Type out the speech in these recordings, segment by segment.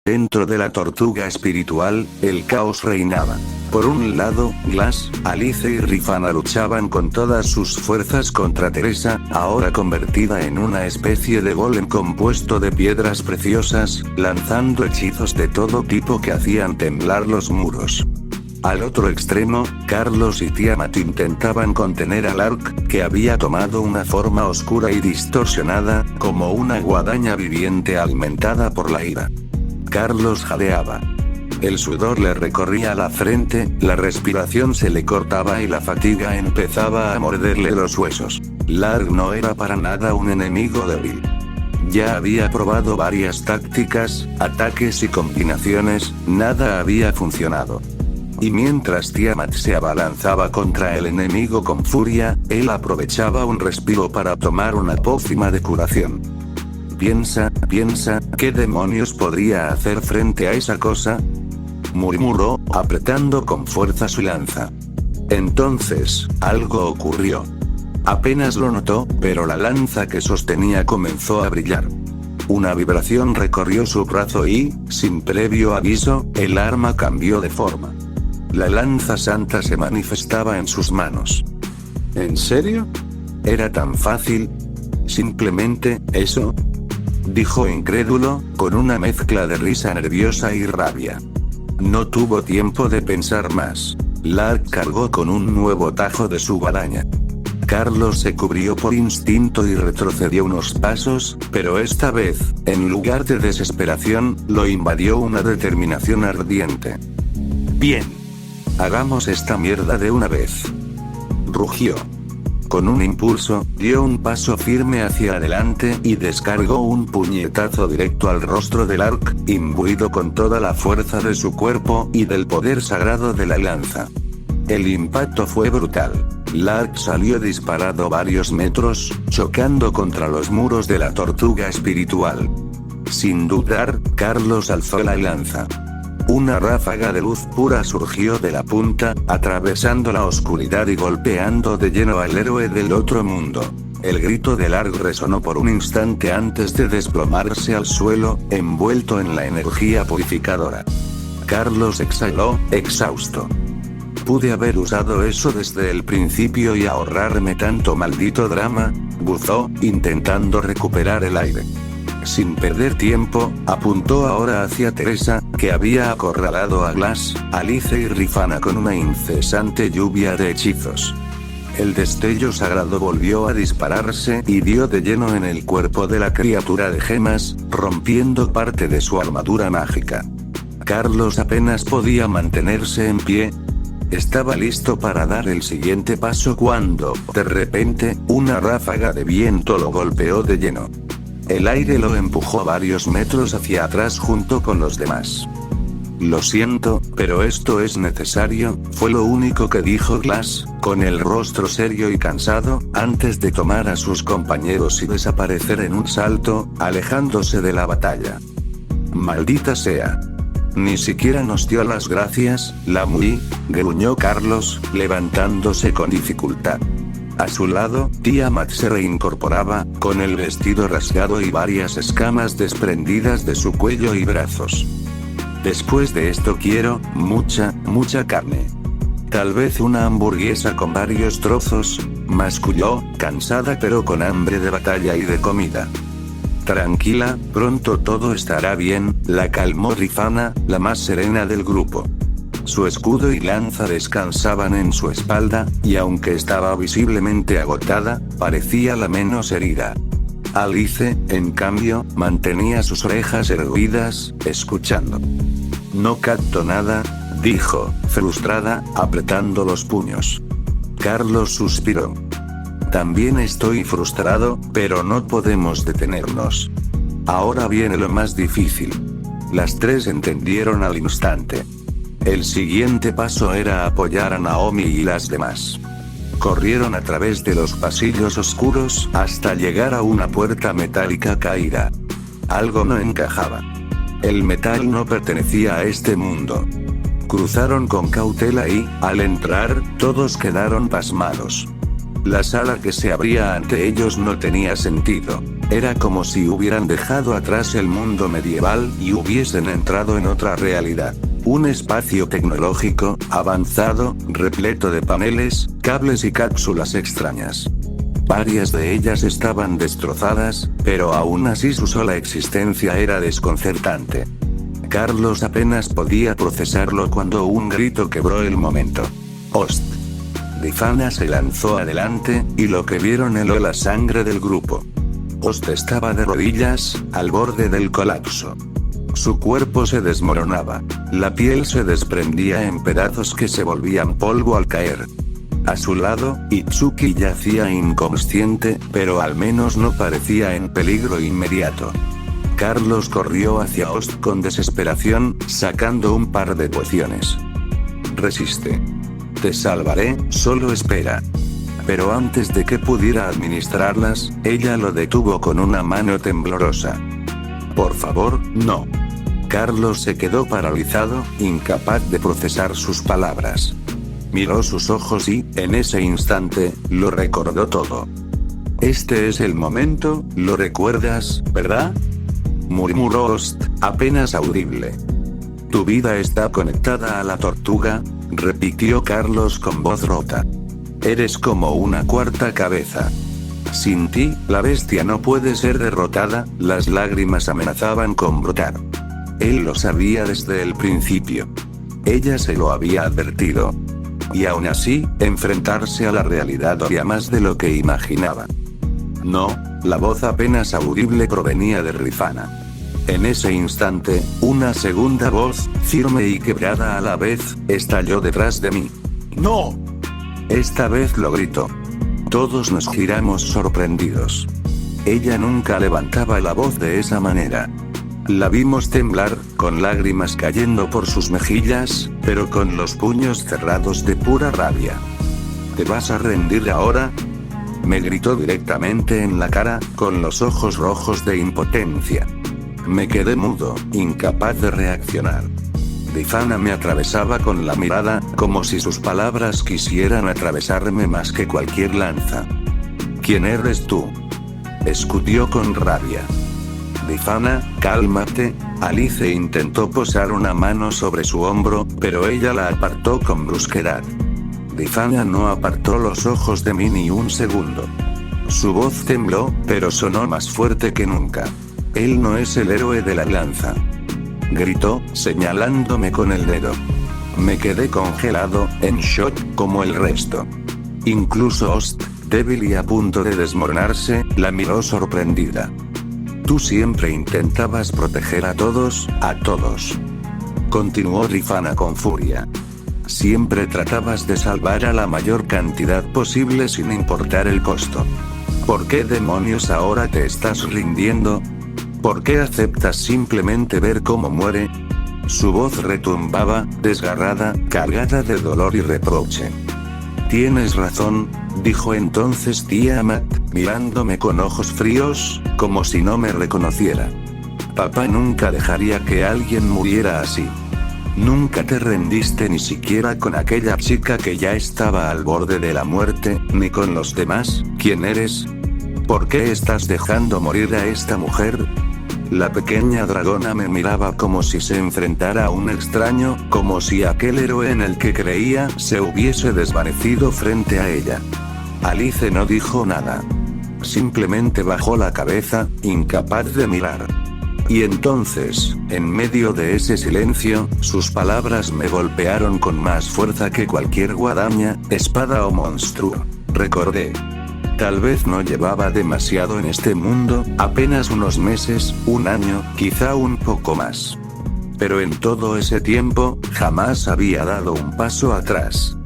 Dentro de la tortuga espiritual, el caos reinaba. Por un lado, Glass, Alice y Rifana luchaban con todas sus fuerzas contra Teresa, ahora convertida en una especie de golem compuesto de piedras preciosas, lanzando hechizos de todo tipo que hacían temblar los muros. Al otro extremo, Carlos y Tiamat intentaban contener a Lark, que había tomado una forma oscura y distorsionada, como una guadaña viviente alimentada por la ira. Carlos jadeaba. El sudor le recorría la frente, la respiración se le cortaba y la fatiga empezaba a morderle los huesos. Lark no era para nada un enemigo débil. Ya había probado varias tácticas, ataques y combinaciones, nada había funcionado. Y mientras Tiamat se abalanzaba contra el enemigo con furia, él aprovechaba un respiro para tomar una pócima de curación. Piensa, ¿qué demonios podría hacer frente a esa cosa?, murmuró, apretando con fuerza su lanza. Entonces, algo ocurrió. Apenas lo notó, pero la lanza que sostenía comenzó a brillar. Una vibración recorrió su brazo y, sin previo aviso, el arma cambió de forma. La lanza santa se manifestaba en sus manos. ¿En serio? ¿Era tan fácil? ¿Simplemente, eso?, dijo incrédulo, con una mezcla de risa nerviosa y rabia. No tuvo tiempo de pensar más. Lark cargó con un nuevo tajo de su guadaña. Carlos se cubrió por instinto y retrocedió unos pasos, pero esta vez, en lugar de desesperación, lo invadió una determinación ardiente. Bien. Hagamos esta mierda de una vez. Rugió. Con un impulso, dio un paso firme hacia adelante y descargó un puñetazo directo al rostro de Lark, imbuido con toda la fuerza de su cuerpo y del poder sagrado de la lanza. El impacto fue brutal. Lark salió disparado varios metros, chocando contra los muros de la tortuga espiritual. Sin dudar, Carlos alzó la lanza. Una ráfaga de luz pura surgió de la punta, atravesando la oscuridad y golpeando de lleno al héroe del otro mundo. El grito de Lark resonó por un instante antes de desplomarse al suelo, envuelto en la energía purificadora. Carlos exhaló, exhausto. Pude haber usado eso desde el principio y ahorrarme tanto maldito drama, buzó, intentando recuperar el aire. Sin perder tiempo, apuntó ahora hacia Teresa, que había acorralado a Glass, Alice y Rifana con una incesante lluvia de hechizos. El destello sagrado volvió a dispararse y dio de lleno en el cuerpo de la criatura de gemas, rompiendo parte de su armadura mágica. Carlos apenas podía mantenerse en pie. Estaba listo para dar el siguiente paso cuando, de repente, una ráfaga de viento lo golpeó de lleno. El aire lo empujó varios metros hacia atrás junto con los demás. Lo siento, pero esto es necesario, fue lo único que dijo Glass, con el rostro serio y cansado, antes de tomar a sus compañeros y desaparecer en un salto, alejándose de la batalla. Maldita sea. Ni siquiera nos dio las gracias, la muy, gruñó Carlos, levantándose con dificultad. A su lado, Tiamat se reincorporaba, con el vestido rasgado y varias escamas desprendidas de su cuello y brazos. Después de esto quiero, mucha carne. Tal vez una hamburguesa con varios trozos, masculló, cansada pero con hambre de batalla y de comida. Tranquila, pronto todo estará bien, la calmó Rifana, la más serena del grupo. Su escudo y lanza descansaban en su espalda, y aunque estaba visiblemente agotada, parecía la menos herida. Alice, en cambio, mantenía sus orejas erguidas, escuchando. No capto nada, dijo, frustrada, apretando los puños. Carlos suspiró. También estoy frustrado, pero no podemos detenernos. Ahora viene lo más difícil. Las tres entendieron al instante. El siguiente paso era apoyar a Naomi y las demás. Corrieron a través de los pasillos oscuros hasta llegar a una puerta metálica caída. Algo no encajaba. El metal no pertenecía a este mundo. Cruzaron con cautela y, al entrar, todos quedaron pasmados. La sala que se abría ante ellos no tenía sentido. Era como si hubieran dejado atrás el mundo medieval y hubiesen entrado en otra realidad. Un espacio tecnológico, avanzado, repleto de paneles, cables y cápsulas extrañas. Varias de ellas estaban destrozadas, pero aún así su sola existencia era desconcertante. Carlos apenas podía procesarlo cuando un grito quebró el momento. ¡Host! Difana se lanzó adelante, y lo que vieron heló la sangre del grupo. Host estaba de rodillas, al borde del colapso. Su cuerpo se desmoronaba. La piel se desprendía en pedazos que se volvían polvo al caer. A su lado, Itsuki yacía inconsciente, pero al menos no parecía en peligro inmediato. Carlos corrió hacia Host con desesperación, sacando un par de pociones. Resiste. Te salvaré, solo espera. Pero antes de que pudiera administrarlas, ella lo detuvo con una mano temblorosa. Por favor, no. Carlos se quedó paralizado, incapaz de procesar sus palabras. Miró sus ojos y, en ese instante, lo recordó todo. Este es el momento, ¿lo recuerdas, verdad? Murmuró Host, apenas audible. Tu vida está conectada a la tortuga, repitió Carlos con voz rota. Eres como una cuarta cabeza. Sin ti, la bestia no puede ser derrotada, las lágrimas amenazaban con brotar. Él lo sabía desde el principio. Ella se lo había advertido. Y aún así, enfrentarse a la realidad dolía más de lo que imaginaba. No, la voz apenas audible provenía de Rifana. En ese instante, una segunda voz, firme y quebrada a la vez, estalló detrás de mí. ¡No! Esta vez lo gritó. Todos nos giramos sorprendidos. Ella nunca levantaba la voz de esa manera. La vimos temblar, con lágrimas cayendo por sus mejillas, pero con los puños cerrados de pura rabia. ¿Te vas a rendir ahora? Me gritó directamente en la cara, con los ojos rojos de impotencia. Me quedé mudo, incapaz de reaccionar. Difana me atravesaba con la mirada, como si sus palabras quisieran atravesarme más que cualquier lanza. ¿Quién eres tú? Escupió con rabia. Difana, cálmate. Alice intentó posar una mano sobre su hombro, pero ella la apartó con brusquedad. Difana no apartó los ojos de mí ni un segundo. Su voz tembló, pero sonó más fuerte que nunca. Él no es el héroe de la lanza. Gritó, señalándome con el dedo. Me quedé congelado, en shock, como el resto. Incluso Host, débil y a punto de desmoronarse, la miró sorprendida. Tú siempre intentabas proteger a todos, continuó Rifana con furia. Siempre tratabas de salvar a la mayor cantidad posible sin importar el costo. ¿Por qué demonios ahora te estás rindiendo? ¿Por qué aceptas simplemente ver cómo muere? Su voz retumbaba, desgarrada, cargada de dolor y reproche. Tienes razón, dijo entonces Tiamat, mirándome con ojos fríos, como si no me reconociera. Papá nunca dejaría que alguien muriera así. Nunca te rendiste ni siquiera con aquella chica que ya estaba al borde de la muerte, ni con los demás. ¿Quién eres? ¿Por qué estás dejando morir a esta mujer? La pequeña dragona me miraba como si se enfrentara a un extraño, como si aquel héroe en el que creía se hubiese desvanecido frente a ella. Alice no dijo nada. Simplemente bajó la cabeza, incapaz de mirar. Y entonces, en medio de ese silencio, sus palabras me golpearon con más fuerza que cualquier guadaña, espada o monstruo. Recordé. Tal vez no llevaba demasiado en este mundo, apenas unos meses, un año, quizá un poco más. Pero en todo ese tiempo, jamás había dado un paso atrás.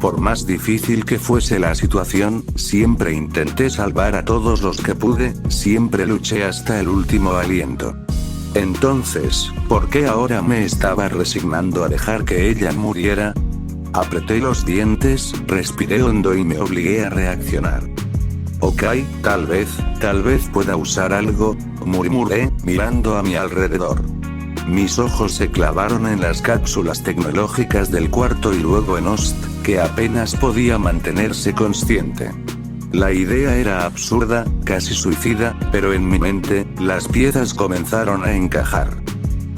Por más difícil que fuese la situación, siempre intenté salvar a todos los que pude, siempre luché hasta el último aliento. Entonces, ¿por qué ahora me estaba resignando a dejar que ella muriera? Apreté los dientes, respiré hondo y me obligué a reaccionar. Ok, tal vez pueda usar algo, murmuré, mirando a mi alrededor. Mis ojos se clavaron en las cápsulas tecnológicas del cuarto y luego en Host, que apenas podía mantenerse consciente. La idea era absurda, casi suicida, pero en mi mente, las piezas comenzaron a encajar.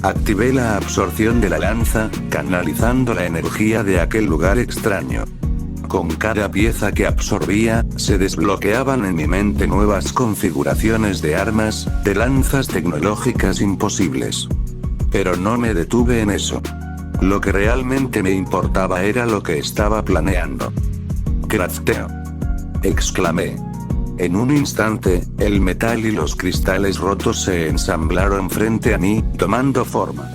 Activé la absorción de la lanza, canalizando la energía de aquel lugar extraño. Con cada pieza que absorbía, se desbloqueaban en mi mente nuevas configuraciones de armas, de lanzas tecnológicas imposibles. Pero no me detuve en eso. Lo que realmente me importaba era lo que estaba planeando. «Crafteo», exclamé. En un instante, el metal y los cristales rotos se ensamblaron frente a mí, tomando forma.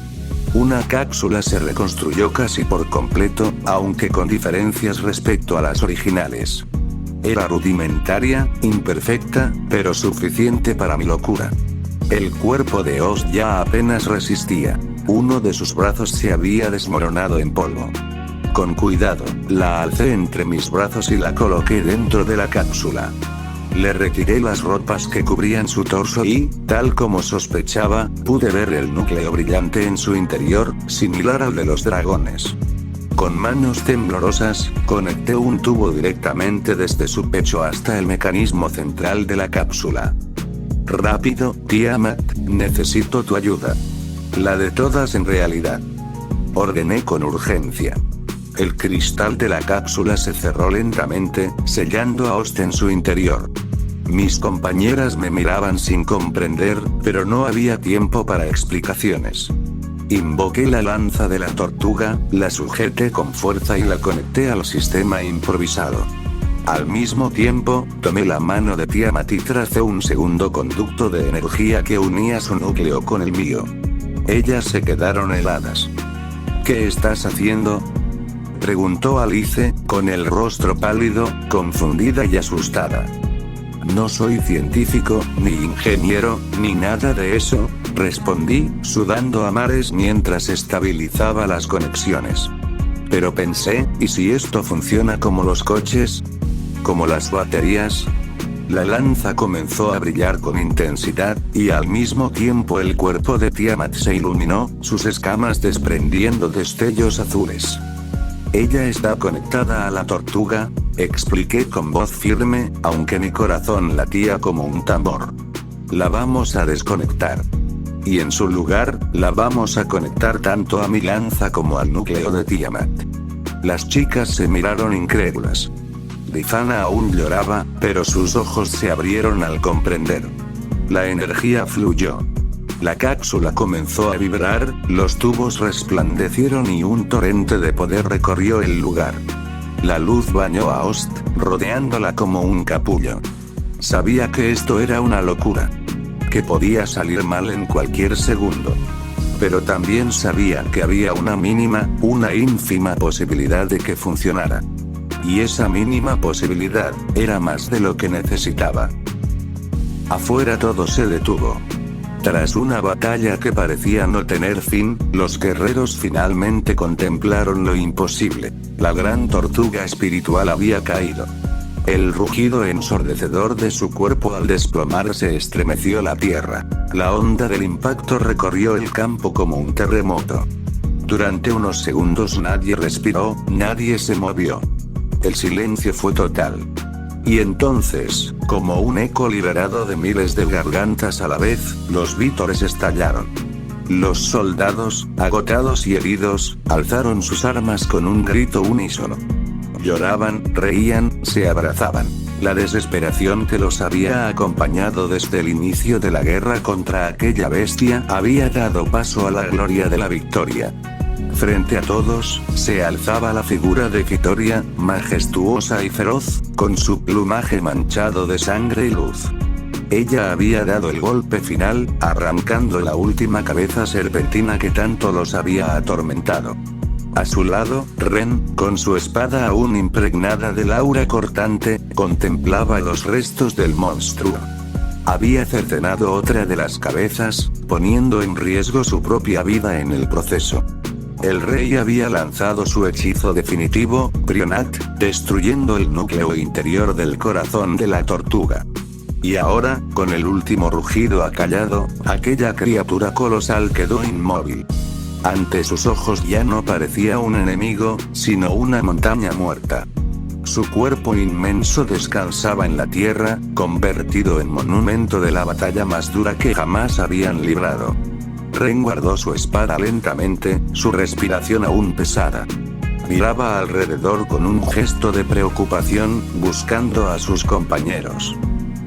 Una cápsula se reconstruyó casi por completo, aunque con diferencias respecto a las originales. Era rudimentaria, imperfecta, pero suficiente para mi locura. El cuerpo de Oz ya apenas resistía. Uno de sus brazos se había desmoronado en polvo. Con cuidado, la alcé entre mis brazos y la coloqué dentro de la cápsula. Le retiré las ropas que cubrían su torso y, tal como sospechaba, pude ver el núcleo brillante en su interior, similar al de los dragones. Con manos temblorosas, conecté un tubo directamente desde su pecho hasta el mecanismo central de la cápsula. «Rápido, Tiamat, necesito tu ayuda. La de todas en realidad», ordené con urgencia. El cristal de la cápsula se cerró lentamente, sellando a Oz en su interior. Mis compañeras me miraban sin comprender, pero no había tiempo para explicaciones. Invoqué la lanza de la tortuga, la sujeté con fuerza y la conecté al sistema improvisado. Al mismo tiempo, tomé la mano de Tiamat y tracé un segundo conducto de energía que unía su núcleo con el mío. Ellas se quedaron heladas. «¿Qué estás haciendo?», preguntó Alice, con el rostro pálido, confundida y asustada. «No soy científico, ni ingeniero, ni nada de eso», respondí, sudando a mares mientras estabilizaba las conexiones. Pero pensé, ¿y si esto funciona como los coches? ¿Como las baterías? La lanza comenzó a brillar con intensidad, y al mismo tiempo el cuerpo de Tiamat se iluminó, sus escamas desprendiendo destellos azules. «Ella está conectada a la tortuga», expliqué con voz firme, aunque mi corazón latía como un tambor. «La vamos a desconectar. Y en su lugar, la vamos a conectar tanto a mi lanza como al núcleo de Tiamat». Las chicas se miraron incrédulas. Rifana aún lloraba, pero sus ojos se abrieron al comprender. La energía fluyó. La cápsula comenzó a vibrar, los tubos resplandecieron y un torrente de poder recorrió el lugar. La luz bañó a Oz, rodeándola como un capullo. Sabía que esto era una locura. Que podía salir mal en cualquier segundo. Pero también sabía que había una mínima, una ínfima posibilidad de que funcionara. Y esa mínima posibilidad, era más de lo que necesitaba. Afuera todo se detuvo. Tras una batalla que parecía no tener fin, los guerreros finalmente contemplaron lo imposible. La gran tortuga espiritual había caído. El rugido ensordecedor de su cuerpo al desplomarse estremeció la tierra. La onda del impacto recorrió el campo como un terremoto. Durante unos segundos nadie respiró, nadie se movió. El silencio fue total. Y entonces, como un eco liberado de miles de gargantas a la vez, los vítores estallaron. Los soldados, agotados y heridos, alzaron sus armas con un grito unísono. Lloraban, reían, se abrazaban. La desesperación que los había acompañado desde el inicio de la guerra contra aquella bestia había dado paso a la gloria de la victoria. Frente a todos, se alzaba la figura de Kitoria, majestuosa y feroz, con su plumaje manchado de sangre y luz. Ella había dado el golpe final, arrancando la última cabeza serpentina que tanto los había atormentado. A su lado, Ren, con su espada aún impregnada del aura cortante, contemplaba los restos del monstruo. Había cercenado otra de las cabezas, poniendo en riesgo su propia vida en el proceso. El rey había lanzado su hechizo definitivo, Prionat, destruyendo el núcleo interior del corazón de la tortuga. Y ahora, con el último rugido acallado, aquella criatura colosal quedó inmóvil. Ante sus ojos ya no parecía un enemigo, sino una montaña muerta. Su cuerpo inmenso descansaba en la tierra, convertido en monumento de la batalla más dura que jamás habían librado. Ren guardó su espada lentamente, su respiración aún pesada. Miraba alrededor con un gesto de preocupación, buscando a sus compañeros.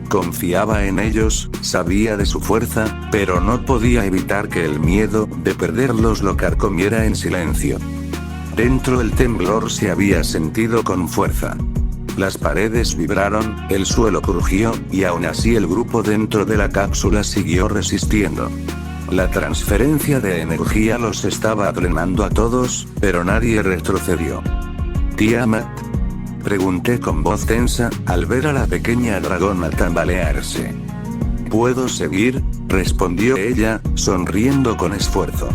Confiaba en ellos, sabía de su fuerza, pero no podía evitar que el miedo de perderlos lo carcomiera en silencio. Dentro el temblor se había sentido con fuerza. Las paredes vibraron, el suelo crujió, y aún así el grupo dentro de la cápsula siguió resistiendo. La transferencia de energía los estaba drenando a todos, pero nadie retrocedió. ¿Tiamat?, pregunté con voz tensa, al ver a la pequeña dragona tambalearse. ¿Puedo seguir?, respondió ella, sonriendo con esfuerzo.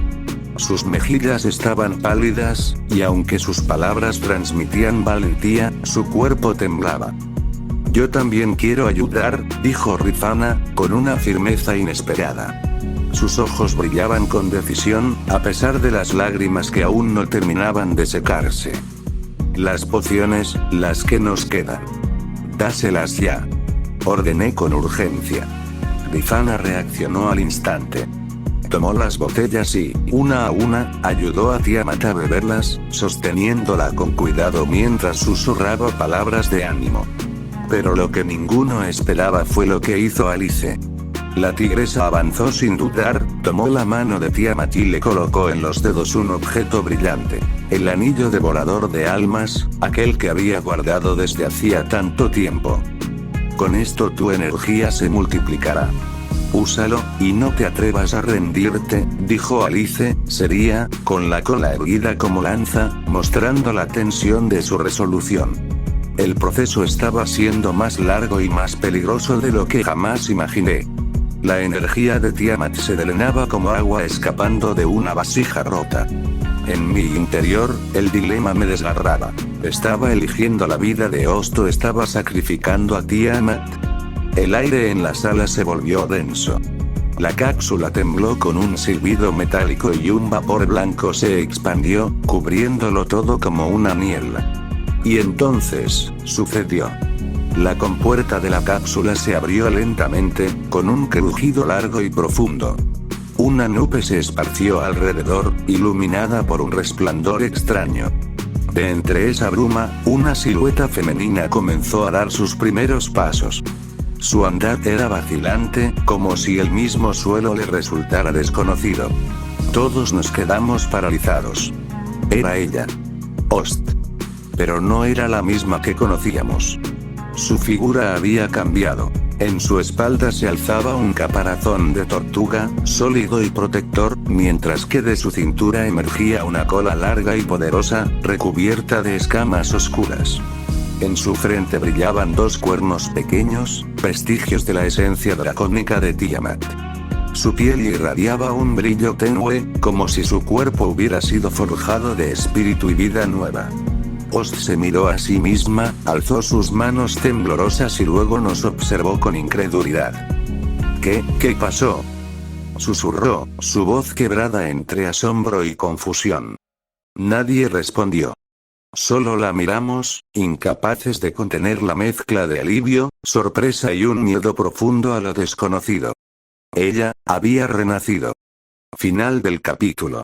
Sus mejillas estaban pálidas, y aunque sus palabras transmitían valentía, su cuerpo temblaba. Yo también quiero ayudar, dijo Rifana, con una firmeza inesperada. Sus ojos brillaban con decisión, a pesar de las lágrimas que aún no terminaban de secarse. Las pociones, las que nos quedan. Dáselas ya. Ordené con urgencia. Rifana reaccionó al instante. Tomó las botellas y, una a una, ayudó a Tiamat a beberlas, sosteniéndola con cuidado mientras susurraba palabras de ánimo. Pero lo que ninguno esperaba fue lo que hizo Alice. La tigresa avanzó sin dudar, tomó la mano de Tiamat y le colocó en los dedos un objeto brillante. El anillo devorador de almas, aquel que había guardado desde hacía tanto tiempo. Con esto tu energía se multiplicará. Úsalo, y no te atrevas a rendirte, dijo Alice, seria, con la cola erguida como lanza, mostrando la tensión de su resolución. El proceso estaba siendo más largo y más peligroso de lo que jamás imaginé. La energía de Tiamat se drenaba como agua escapando de una vasija rota. En mi interior, el dilema me desgarraba. ¿Estaba eligiendo la vida de Ost o estaba sacrificando a Tiamat? El aire en la sala se volvió denso. La cápsula tembló con un silbido metálico y un vapor blanco se expandió, cubriéndolo todo como una niebla. Y entonces, sucedió. La compuerta de la cápsula se abrió lentamente, con un crujido largo y profundo. Una nube se esparció alrededor, iluminada por un resplandor extraño. De entre esa bruma, una silueta femenina comenzó a dar sus primeros pasos. Su andar era vacilante, como si el mismo suelo le resultara desconocido. Todos nos quedamos paralizados. Era ella. Ost. Pero no era la misma que conocíamos. Su figura había cambiado. En su espalda se alzaba un caparazón de tortuga, sólido y protector, mientras que de su cintura emergía una cola larga y poderosa, recubierta de escamas oscuras. En su frente brillaban dos cuernos pequeños, vestigios de la esencia dracónica de Tiamat. Su piel irradiaba un brillo tenue, como si su cuerpo hubiera sido forjado de espíritu y vida nueva. Ost se miró a sí misma, alzó sus manos temblorosas y luego nos observó con incredulidad. ¿Qué pasó?, susurró, su voz quebrada entre asombro y confusión. Nadie respondió. Solo la miramos, incapaces de contener la mezcla de alivio, sorpresa y un miedo profundo a lo desconocido. Ella había renacido. Final del capítulo.